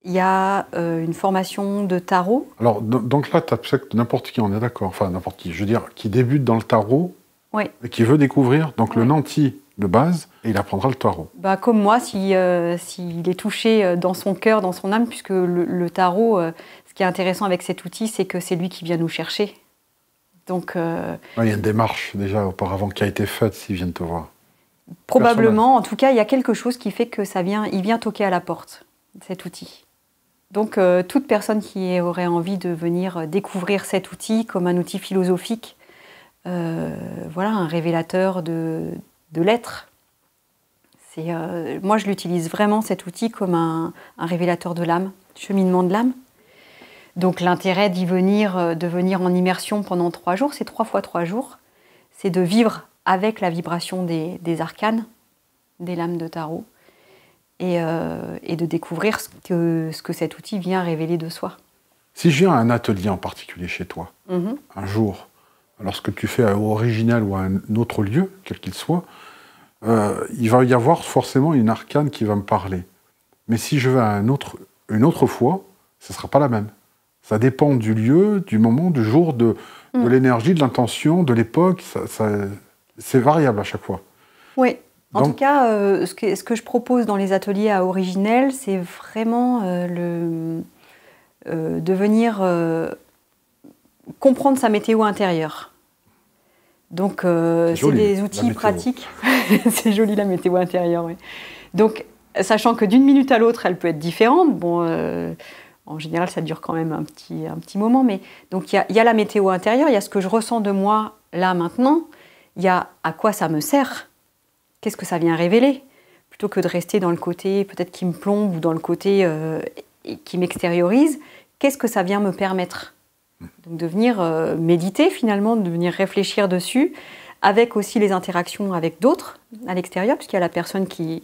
Il y a une formation de tarot. Alors, donc là, tu acceptes n'importe qui, on est d'accord. Enfin, n'importe qui, je veux dire, qui débute dans le tarot Oui. et qui veut découvrir. Donc, Oui. le nanti de base, et il apprendra le tarot. Bah, comme moi, s'il est touché dans son cœur, dans son âme, puisque le tarot, ce qui est intéressant avec cet outil, c'est que c'est lui qui vient nous chercher. Donc, Il y a une démarche, déjà, auparavant, qui a été faite s'ils viennent te voir. probablement, en tout cas, il y a quelque chose qui fait que il vient toquer à la porte, cet outil. Donc, toute personne qui aurait envie de venir découvrir cet outil comme un outil philosophique, voilà, un révélateur de l'être. Moi, je l'utilise vraiment, cet outil, comme un révélateur de l'âme, cheminement de l'âme. Donc, l'intérêt de venir en immersion pendant 3 jours, c'est 3 fois 3 jours, c'est de vivre avec la vibration des arcanes, des lames de tarot, et de découvrir ce que cet outil vient révéler de soi. Si je viens à un atelier en particulier chez toi, un jour, lorsque tu fais au Original ou à un autre lieu, quel qu'il soit, il va y avoir forcément une arcane qui va me parler. Mais si je vais à une autre fois, ce ne sera pas la même. Ça dépend du lieu, du moment, du jour, de l'énergie, de l'intention, de l'époque. C'est variable à chaque fois. Oui. En tout cas, ce que je propose dans les ateliers à Originel, c'est vraiment de venir comprendre sa météo intérieure. Donc, c'est des outils pratiques. C'est joli, la météo intérieure, oui. Donc, sachant que d'une minute à l'autre, elle peut être différente. Bon, en général, ça dure quand même un petit moment. Mais donc, il y a la météo intérieure, il y a ce que je ressens de moi, là, maintenant. Il y a à quoi ça me sert. Qu'est-ce que ça vient révéler? Plutôt que de rester dans le côté peut-être qui me plombe ou dans le côté qui m'extériorise, qu'est-ce que ça vient me permettre? Donc de venir méditer finalement, de venir réfléchir dessus, avec aussi les interactions avec d'autres à l'extérieur, puisqu'il y a la personne qui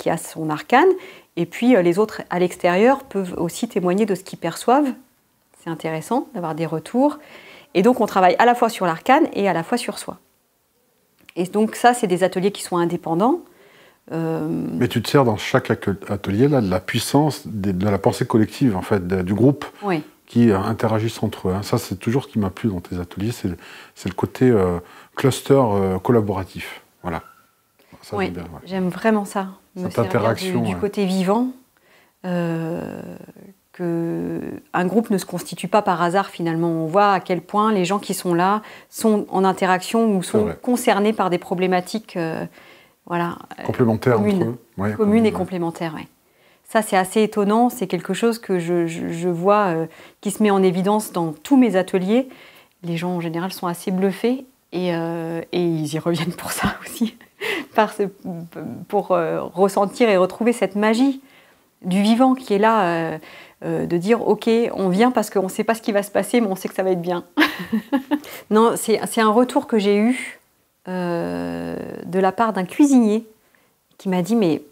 a son arcane, et puis les autres à l'extérieur peuvent aussi témoigner de ce qu'ils perçoivent. C'est intéressant d'avoir des retours. Et donc on travaille à la fois sur l'arcane et à la fois sur soi. Et donc ça, c'est des ateliers qui sont indépendants. Mais tu te sers dans chaque atelier là, de la puissance de la pensée collective, en fait, du groupe, oui, qui interagissent entre eux. Ça, c'est toujours ce qui m'a plu dans tes ateliers, c'est le côté cluster collaboratif. Voilà. Ça, oui, bien, ouais. J'aime vraiment ça. Cette interaction. Du côté vivant, qu'un groupe ne se constitue pas par hasard finalement. On voit à quel point les gens qui sont là sont en interaction ou sont concernés par des problématiques voilà, complémentaires communes, entre eux. Ouais, communes et complémentaires. Ouais. Ça, c'est assez étonnant. C'est quelque chose que je vois qui se met en évidence dans tous mes ateliers. Les gens, en général, sont assez bluffés et ils y reviennent pour ça aussi, pour ressentir et retrouver cette magie du vivant qui est là, de dire « Ok, on vient parce qu'on ne sait pas ce qui va se passer, mais on sait que ça va être bien. » Non, c'est un retour que j'ai eu de la part d'un cuisinier qui m'a dit « Mais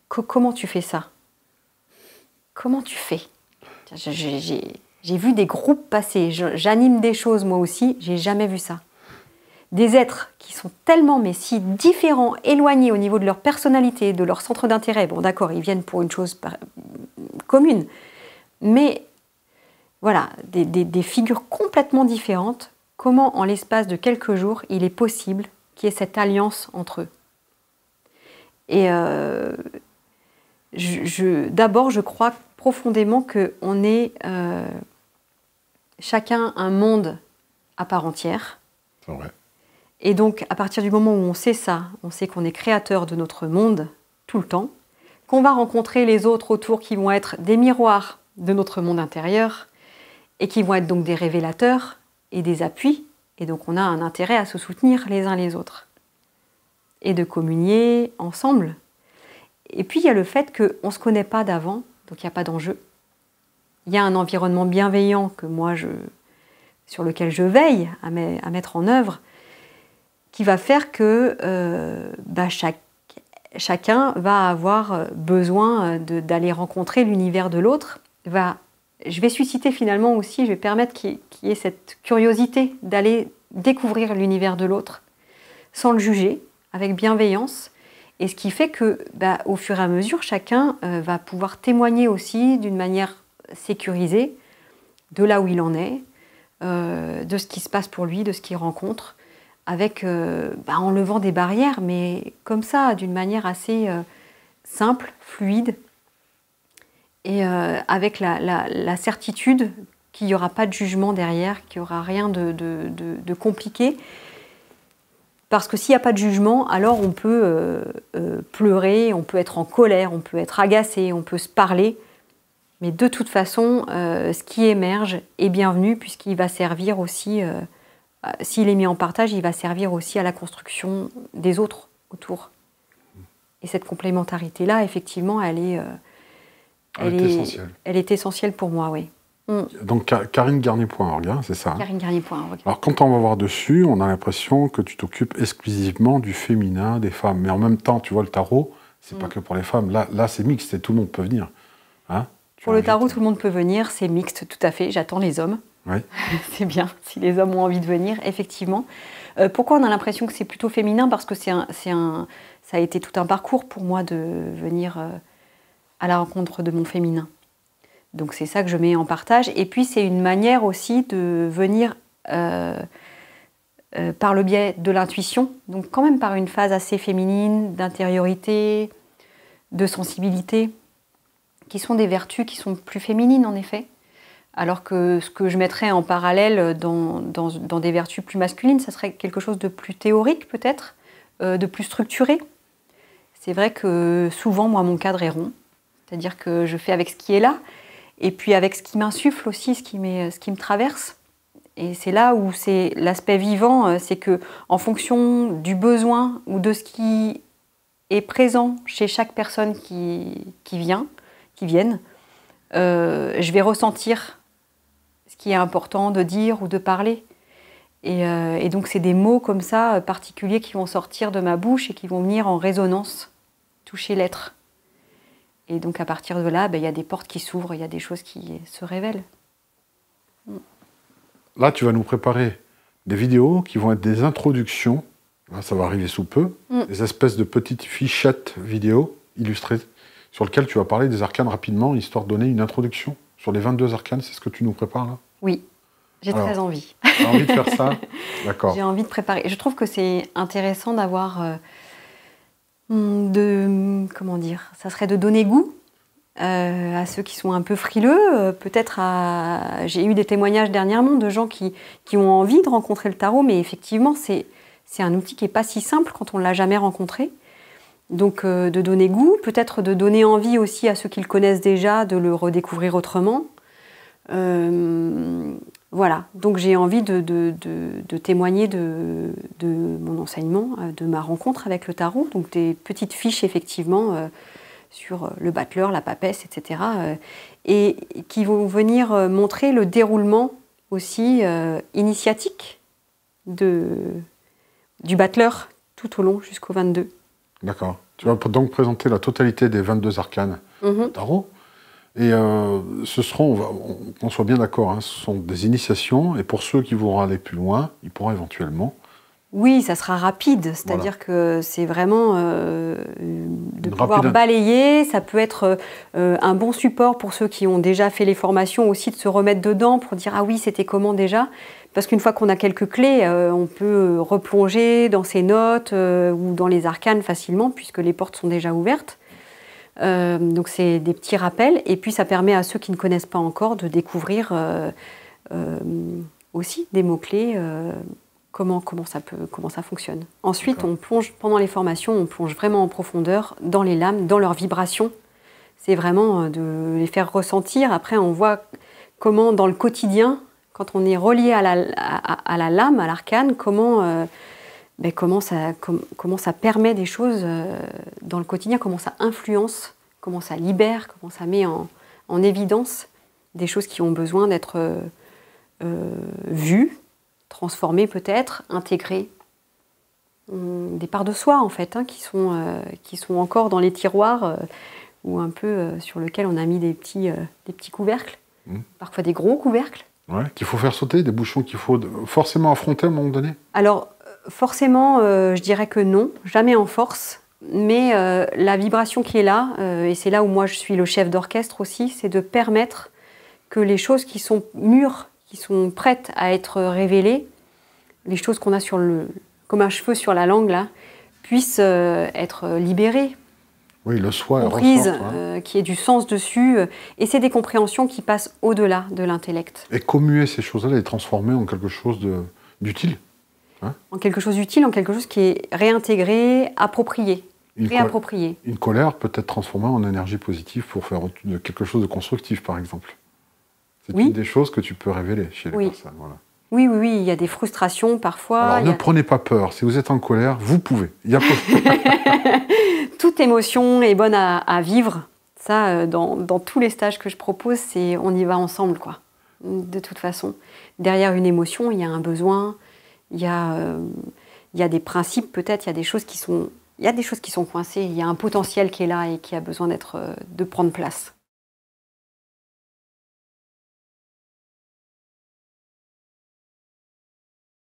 comment tu fais ça? Comment tu fais ?» J'ai vu des groupes passer, j'anime des choses moi aussi, j'ai jamais vu ça. Des êtres qui sont tellement, mais si différents, éloignés au niveau de leur personnalité, de leur centre d'intérêt. Bon, d'accord, ils viennent pour une chose commune, mais voilà, des figures complètement différentes. Comment, en l'espace de quelques jours, il est possible qu'il y ait cette alliance entre eux? Et d'abord, je crois profondément qu'on est chacun un monde à part entière. C'est vrai. Et donc, à partir du moment où on sait ça, on sait qu'on est créateur de notre monde tout le temps, qu'on va rencontrer les autres autour qui vont être des miroirs de notre monde intérieur et qui vont être donc des révélateurs et des appuis. Et donc, on a un intérêt à se soutenir les uns les autres et de communier ensemble. Et puis, il y a le fait qu'on ne se connaît pas d'avant, donc il n'y a pas d'enjeu. Il y a un environnement bienveillant que moi, sur lequel je veille à mettre en œuvre, qui va faire que chacun va avoir besoin d'aller rencontrer l'univers de l'autre. Je vais susciter finalement aussi, je vais permettre qu'il y ait cette curiosité d'aller découvrir l'univers de l'autre, sans le juger, avec bienveillance, Et ce qui fait que, au fur et à mesure, chacun va pouvoir témoigner aussi d'une manière sécurisée de là où il en est, de ce qui se passe pour lui, de ce qu'il rencontre, avec, en levant des barrières, mais comme ça, d'une manière assez simple, fluide, et avec la certitude qu'il n'y aura pas de jugement derrière, qu'il n'y aura rien de compliqué. Parce que s'il n'y a pas de jugement, alors on peut pleurer, on peut être en colère, on peut être agacé, on peut se parler. Mais de toute façon, ce qui émerge est bienvenu puisqu'il va servir aussi, s'il est mis en partage, il va servir aussi à la construction des autres autour. Et cette complémentarité-là, effectivement, elle est essentielle pour moi, oui. Donc Karine Garnier-Point-Orgue, c'est ça, hein? Karine Garnier-Point-Orgue. Alors quand on va voir dessus, on a l'impression que tu t'occupes exclusivement du féminin, des femmes. Mais en même temps, tu vois, le tarot, c'est pas que pour les femmes. Là c'est mixte et tout le monde peut venir. Hein? Pour le tarot, tout le monde peut venir, c'est mixte, tout à fait. J'attends les hommes. Oui. C'est bien, si les hommes ont envie de venir, effectivement. Pourquoi on a l'impression que c'est plutôt féminin? Parce que ça a été tout un parcours pour moi de venir à la rencontre de mon féminin. Donc c'est ça que je mets en partage. Et puis c'est une manière aussi de venir par le biais de l'intuition, donc quand même par une phase assez féminine, d'intériorité, de sensibilité, qui sont des vertus qui sont plus féminines en effet. Alors que ce que je mettrais en parallèle dans des vertus plus masculines, ça serait quelque chose de plus théorique peut-être, de plus structuré. C'est vrai que souvent, moi, mon cadre est rond. C'est-à-dire que je fais avec ce qui est là, et puis avec ce qui m'insuffle aussi, ce qui me traverse. Et c'est là où c'est l'aspect vivant, c'est que en fonction du besoin ou de ce qui est présent chez chaque personne qui viennent, je vais ressentir ce qui est important de dire ou de parler. Et donc c'est des mots comme ça, particuliers, qui vont sortir de ma bouche et qui vont venir en résonance, toucher l'être. Et donc à partir de là, il y a des portes qui s'ouvrent, il y a des choses qui se révèlent. Là, tu vas nous préparer des vidéos qui vont être des introductions, là, ça va arriver sous peu, des espèces de petites fichettes vidéo illustrées, sur lesquelles tu vas parler des arcanes rapidement, histoire de donner une introduction sur les 22 arcanes. C'est ce que tu nous prépares là? Oui, j'ai très envie. Tu as envie de faire ça? D'accord. J'ai envie de préparer. Je trouve que c'est intéressant d'avoir... comment dire, ça serait de donner goût à ceux qui sont un peu frileux. J'ai eu des témoignages dernièrement de gens qui ont envie de rencontrer le tarot, mais effectivement, c'est un outil qui n'est pas si simple quand on ne l'a jamais rencontré. Donc, de donner goût, peut-être de donner envie aussi à ceux qui le connaissent déjà de le redécouvrir autrement. Voilà, donc j'ai envie de témoigner de mon enseignement, de ma rencontre avec le tarot, donc des petites fiches effectivement sur le battleur, la papesse, etc. Et qui vont venir montrer le déroulement aussi initiatique du battleur tout au long jusqu'au 22. D'accord. Tu vas donc présenter la totalité des 22 arcanes tarot. Et ce seront, qu'on soit bien d'accord, hein, ce sont des initiations, et pour ceux qui voudront aller plus loin, ils pourront éventuellement... Oui, ça sera rapide, c'est-à-dire que c'est vraiment de pouvoir balayer, ça peut être un bon support pour ceux qui ont déjà fait les formations aussi, de se remettre dedans pour dire « Ah oui, c'était comment déjà ?» Parce qu'une fois qu'on a quelques clés, on peut replonger dans ses notes ou dans les arcanes facilement, puisque les portes sont déjà ouvertes. Donc c'est des petits rappels, et puis ça permet à ceux qui ne connaissent pas encore de découvrir aussi des mots-clés, comment ça fonctionne. Ensuite, on plonge, pendant les formations, on plonge vraiment en profondeur dans les lames, dans leurs vibrations. C'est vraiment de les faire ressentir. Après, on voit comment dans le quotidien, quand on est relié à la lame, à l'arcane, comment ça permet des choses dans le quotidien, comment ça influence, comment ça libère, comment ça met en évidence des choses qui ont besoin d'être vues, transformées peut-être, intégrées. Des parts de soi en fait, hein, qui sont encore dans les tiroirs ou un peu sur lesquels on a mis des petits couvercles, parfois des gros couvercles. Ouais, qu'il faut faire sauter, des bouchons qu'il faut forcément affronter à un moment donné? Alors, forcément, je dirais que non, jamais en force. Mais la vibration qui est là, et c'est là où moi je suis le chef d'orchestre aussi, c'est de permettre que les choses qui sont mûres, qui sont prêtes à être révélées, les choses qu'on a comme un cheveu sur la langue là, puissent être libérées. Oui, le soi comprises, qui ait du sens dessus. Et c'est des compréhensions qui passent au-delà de l'intellect. Et commuer ces choses-là, les transformer en quelque chose d'utile. Hein, en quelque chose d'utile, en quelque chose qui est réintégré, approprié. Réapproprié. Une colère peut être transformée en énergie positive pour faire quelque chose de constructif, par exemple. C'est une des choses que tu peux révéler chez les personnes. Voilà. Oui, il y a des frustrations parfois. Alors ne prenez pas peur, si vous êtes en colère, vous pouvez. Il y a Toute émotion est bonne à vivre. Ça, dans tous les stages que je propose, on y va ensemble, quoi. De toute façon. Derrière une émotion, il y a un besoin, il y a des principes peut-être, il y a des choses qui sont coincées, il y a un potentiel qui est là et qui a besoin de prendre place.